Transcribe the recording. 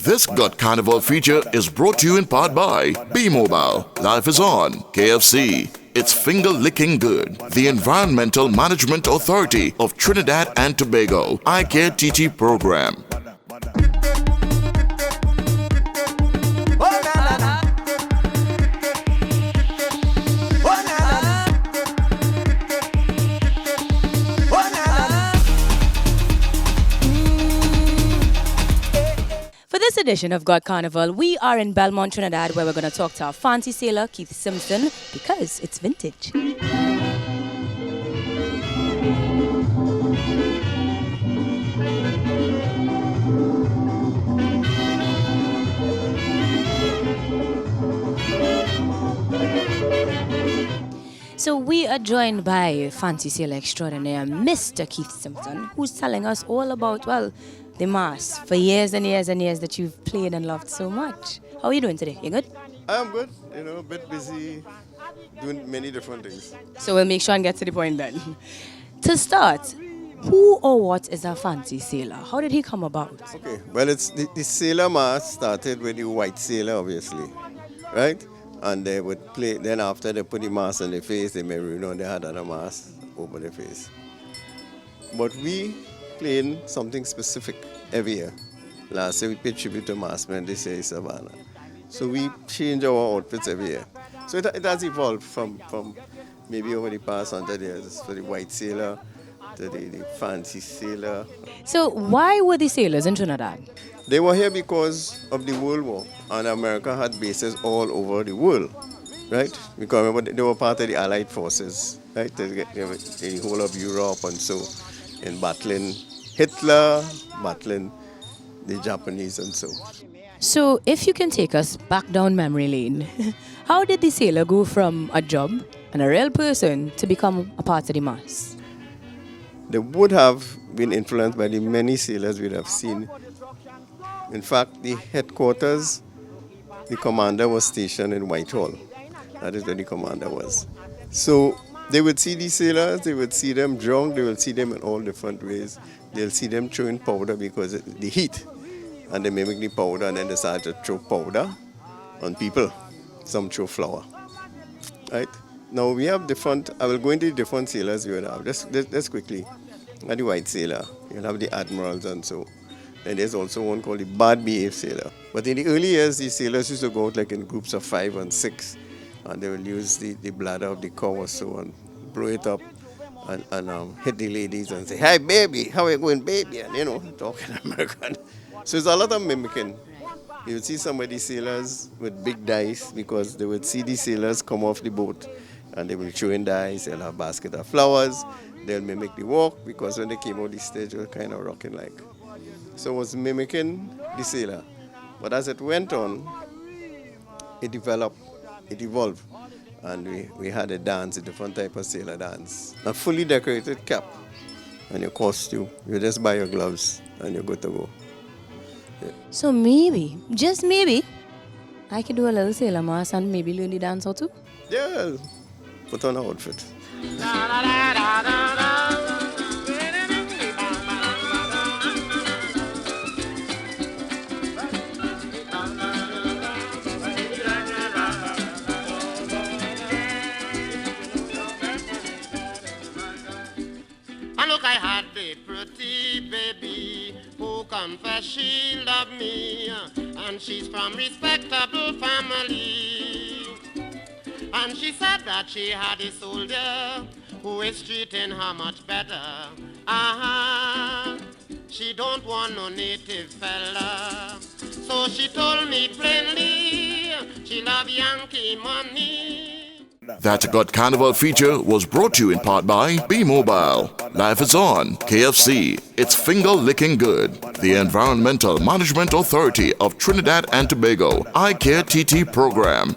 This Got Carnival feature is brought to you in part by B-Mobile. Life is on. KFC. It's finger licking good. The Environmental Management Authority of Trinidad and Tobago. I Care TT program. For this edition of Got Carnival, we are in Belmont, Trinidad, where we're going to talk to our fancy sailor, Keith Simpson, because it's vintage. So we are joined by fancy sailor extraordinaire, Mr. Keith Simpson, who's telling us all about, well, the mass for years and years and years that you've played and loved so much. How are you doing today? You good? I'm good, a bit busy doing many different things. So we'll make sure and get to the point then. To start, who or what is a fancy sailor? How did he come about? Okay, well, it's the sailor mass started with the white sailor, obviously, right? And they would play, then after they put the mask on their face, they they had other masks over their face. But we playing something specific every year. Last year we paid tribute to Massman, this year is Savannah. So we change our outfits every year. So it has evolved from maybe over the past 100 years, for the white sailor to the fancy sailor. So why were the sailors in Trinidad? They were here because of the World War, and America had bases all over the world, right? Because remember, they were part of the Allied forces, right? The whole of Europe and so, in battling Hitler, battling the Japanese and so. So if you can take us back down memory lane, how did the sailor go from a job and a real person to become a part of the mass? They would have been influenced by the many sailors we'd have seen. In fact, the headquarters, the commander was stationed in Whitehall. That is where the commander was. So they would see these sailors, they would see them drunk, they will see them in all different ways. They'll see them throwing powder because of the heat. And they mimic the powder, and then they start to throw powder on people. Some throw flour. Right? Now we have different, I will go into the different sailors we would have. Just quickly. The white sailor, you'll have the admirals and so. And there's also one called the bad behaved sailor. But in the early years, these sailors used to go out like in groups of 5 and 6. And they will use the bladder of the cow or so and blow it up and hit the ladies and say, "Hi, baby, how are you going, baby?" And, talking American. So it's a lot of mimicking. You would see some of these sailors with big dice because they would see these sailors come off the boat and they will throw in dice, they'll have a basket of flowers, they'll mimic the walk because when they came out the stage, they were kind of rocking like. So it was mimicking the sailor. But as it went on, it developed, it evolved. And we had a dance, a different type of sailor dance. A fully decorated cap and your costume. You just buy your gloves and you're good to go. Yeah. So maybe, just maybe, I could do a little sailor mass and maybe learn the dance or two? Yeah, put on an outfit. Look, I had a pretty baby who confessed she loved me, and she's from respectable family. And she said that she had a soldier who is treating her much better. She don't want no native fella. So she told me plainly she love Yankee money. That Got Carnival feature was brought to you in part by B-Mobile. Life is on. KFC. It's finger licking good. The Environmental Management Authority of Trinidad and Tobago. I Care TT program.